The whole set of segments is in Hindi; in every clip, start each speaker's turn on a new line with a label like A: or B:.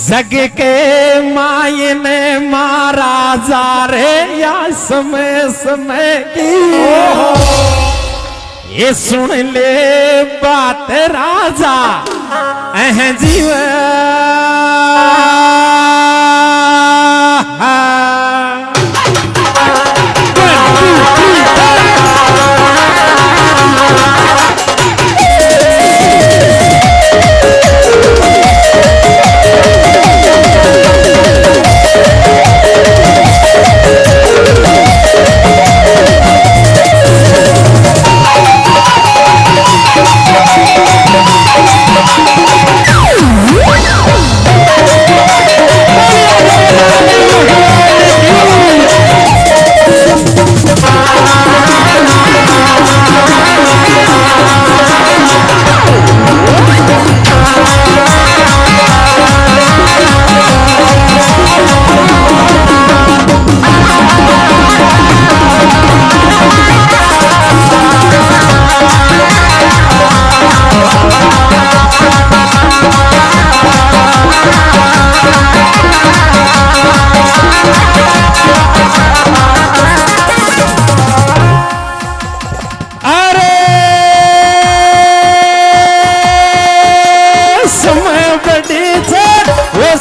A: जग के मायने मारा जा रे या समय समय की ये सुन ले बात राजा अह जीव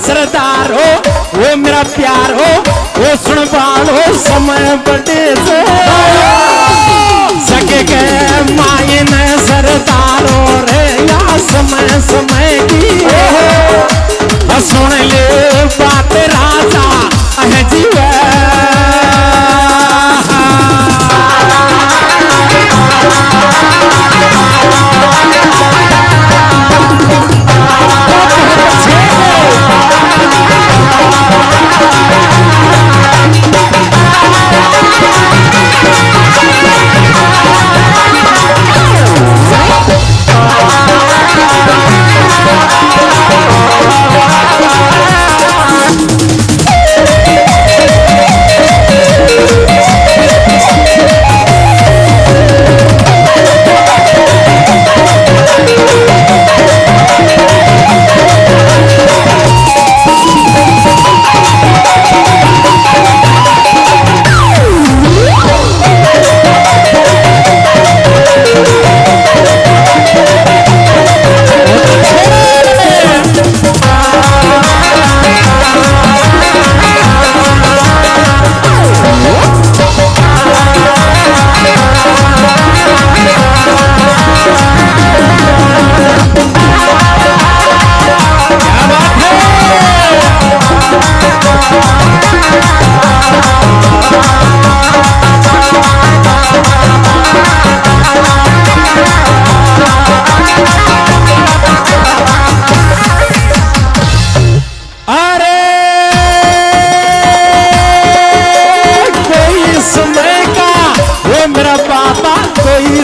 A: सरदार हो वो मेरा प्यार हो वो सुनवाल हो समय बड़े से सके के मायन सरदार हो रे या समय समय की सुन ले बात राजा अह जीवा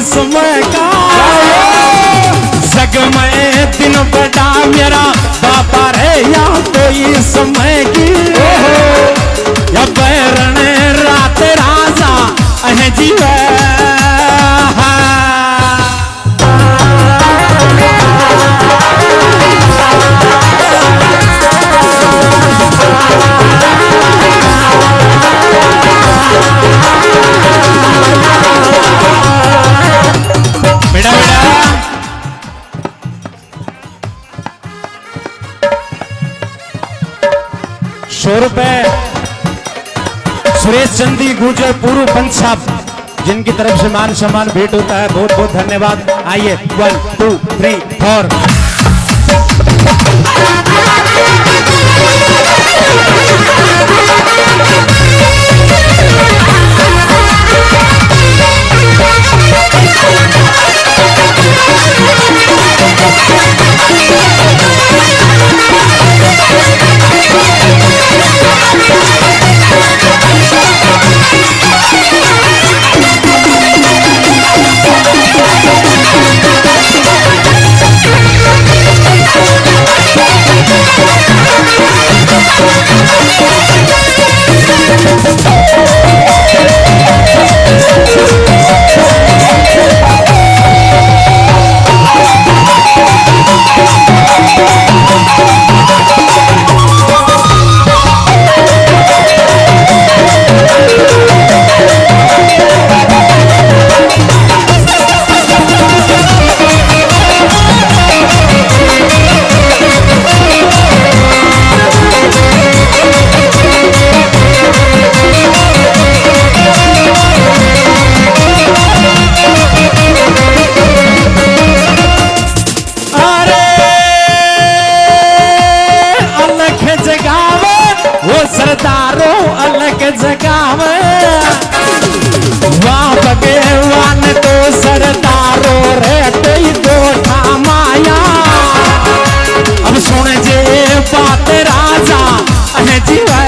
A: समय का जग में दिन बड़ा मेरा बाबा रे या कोई समय की या बैरण रात राजा अह जीवा ₹100 सुरेश चंदी गुजर पूर्व पंचाब जिनकी तरफ से मान सम्मान भेंट होता है। बहुत बहुत धन्यवाद। आइए 1 2 3 4 सरदारों अलग जगह वाह भगवान तो सरदारों रहते ही गोठा माया। अब सुन जे बात राजा जीवा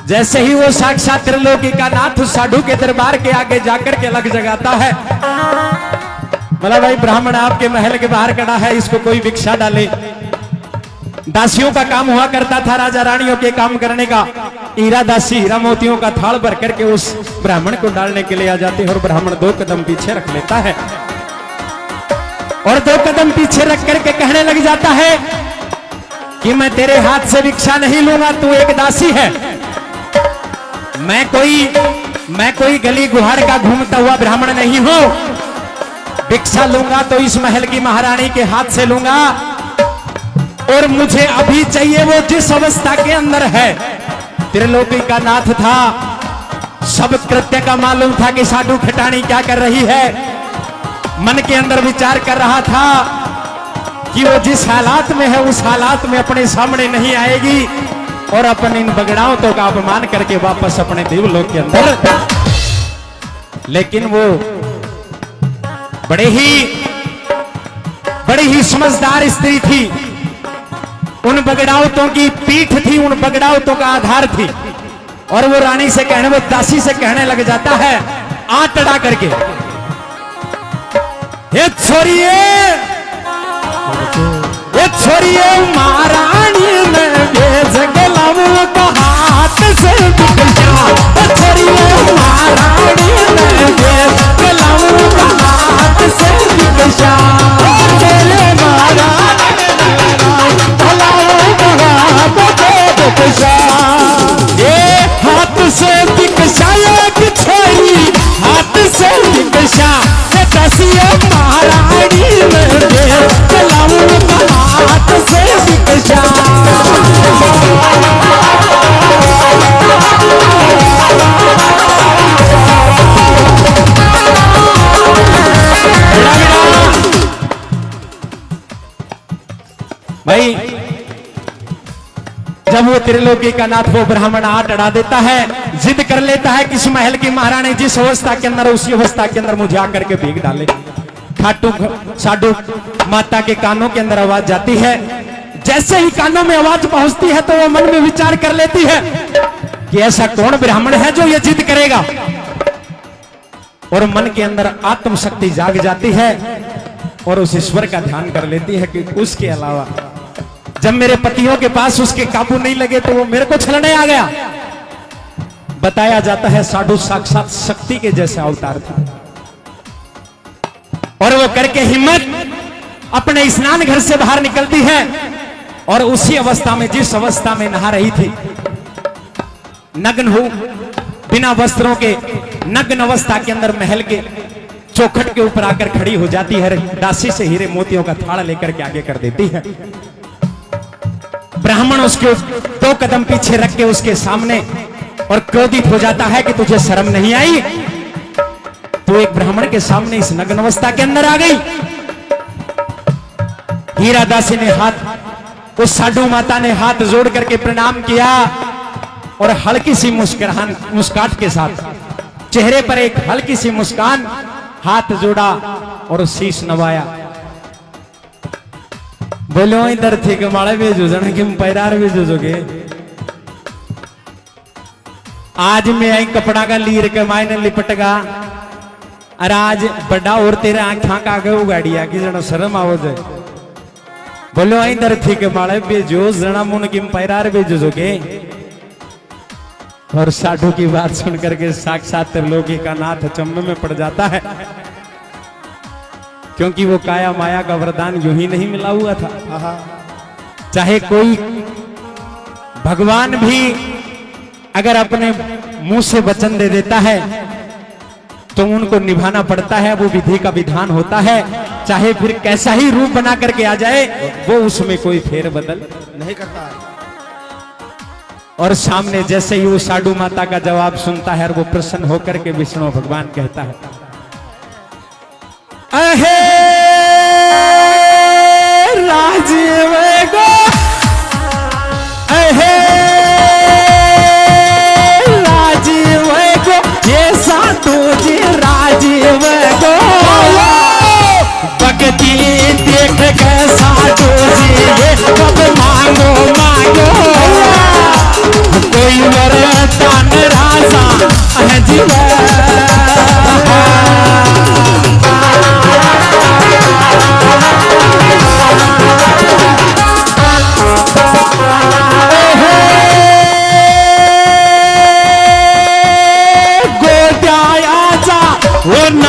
B: जैसे ही वो साक्षात त्रिलोकी का नाथ साधु के दरबार के आगे जाकर के लग जगाता है, बोला भाई ब्राह्मण आपके महल के बाहर खड़ा है, इसको कोई भिक्षा डाले। दासियों का काम हुआ करता था, राजा रानियों के काम करने का। हीरा दासी हीरा मोतियों का थाल भर करके उस ब्राह्मण को डालने के लिए आ जाती है और ब्राह्मण 2 कदम पीछे रख लेता है और 2 कदम पीछे रख करके कहने लग जाता है कि मैं तेरे हाथ से भिक्षा नहीं लूंगा, तू एक दासी है। मैं कोई गली गुहार का घूमता हुआ ब्राह्मण नहीं हूं। भिक्षा लूंगा तो इस महल की महारानी के हाथ से लूंगा और मुझे अभी चाहिए वो जिस अवस्था के अंदर है। त्रिलोकी का नाथ था, सब कृत्य का मालूम था कि साधु खटानी क्या कर रही है। मन के अंदर विचार कर रहा था कि वो जिस हालात में है उस हालात में अपने सामने नहीं आएगी और अपन इन बगड़ावतों का अपमान करके वापस अपने देवलोक के अंदर। लेकिन वो बड़ी ही समझदार स्त्री थी। उन बगड़ावतों की पीठ थी, उन बगड़ावतों का आधार थी। और वो रानी से कहने, वो दासी से कहने लग जाता है आंट अड़ा करके, ये छोरिए महारानी ने भेज गलाऊ का हाथ से भिक्षा। छोरिए महारानी ने भेज गलाऊ का हाथ से भिक्षा। हाथ से भिक्षा की छोरी, हाथ से भिक्षा दसिया महारानी में चलाऊ का हाथ से भिक्षा। भाई जब वो त्रिलोकी का नाथ वो ब्राह्मण आंट अड़ा देता है, जिद कर लेता है कि इस महल की महारानी जिस अवस्था के अंदर उसी अवस्था के अंदर मुझे आकर के भीग डाले। खाटू साधु माता के कानों के अंदर आवाज जाती है। जैसे ही कानों में आवाज पहुंचती है तो वो मन में विचार कर लेती है कि ऐसा कौन ब्राह्मण है जो ये जिद करेगा। और मन के अंदर आत्म शक्ति जाग जाती है और उस ईश्वर का ध्यान कर लेती है कि उसके अलावा जब मेरे पतियों के पास उसके काबू नहीं लगे तो वो मेरे को छलने आ गया। बताया जाता है साधु साक्षात शक्ति के जैसे अवतार था। और वो करके हिम्मत अपने स्नान घर से बाहर निकलती है और उसी अवस्था में, जिस अवस्था में नहा रही थी, नग्न हो बिना वस्त्रों के नग्न अवस्था के अंदर महल के चौखट के ऊपर आकर खड़ी हो जाती है। दासी से हीरे मोतियों का थाल लेकर के आगे कर देती है। ब्राह्मण उसके 2 कदम पीछे रख के उसके सामने और क्रोधित हो जाता है कि तुझे शर्म नहीं आई, तो एक ब्राह्मण के सामने इस नग्न अवस्था के अंदर आ गई। हीरा दासी ने हाथ, उस साधु माता ने हाथ जोड़ करके प्रणाम किया और हल्की सी मुस्कान के साथ, चेहरे पर एक हल्की सी मुस्कान, हाथ जोड़ा और शीश नवाया। बोलो इधर थी कि माड़े भी जुजन कि पैरार भी जुजोगे। आज मैं आई कपड़ा का लीर के मायने लिपटगा और आज बड़ा और तेरे आंखा का आगे उगाड़िया कि जनो शर्म आवो जाए। बोलो इधर थी कि माड़े भी जो जना मुन कि पैरार भी जुजोगे। और साधु की बात सुनकर के साक्षात त्रिलोकी का नाथ चम्मे में पड़ जाता है, क्योंकि वो काया माया का वरदान यूं ही नहीं मिला हुआ था। चाहे कोई भगवान भी अगर अपने मुंह से वचन दे देता है तो उनको निभाना पड़ता है, वो विधि का विधान होता है। चाहे फिर कैसा ही रूप बना करके आ जाए, वो उसमें कोई फेर बदल नहीं करता है। और सामने जैसे ही वो साधु माता का जवाब सुनता है और वो प्रसन्न होकर के विष्णु भगवान कहता है, अहे राजीव गो, अहे राजीव गो, ये साधु जी राजीव गो। भक्ति देख के साधु जी ये कब मांगो मांगो, कोई वरदान राजा है जीवन।
A: वो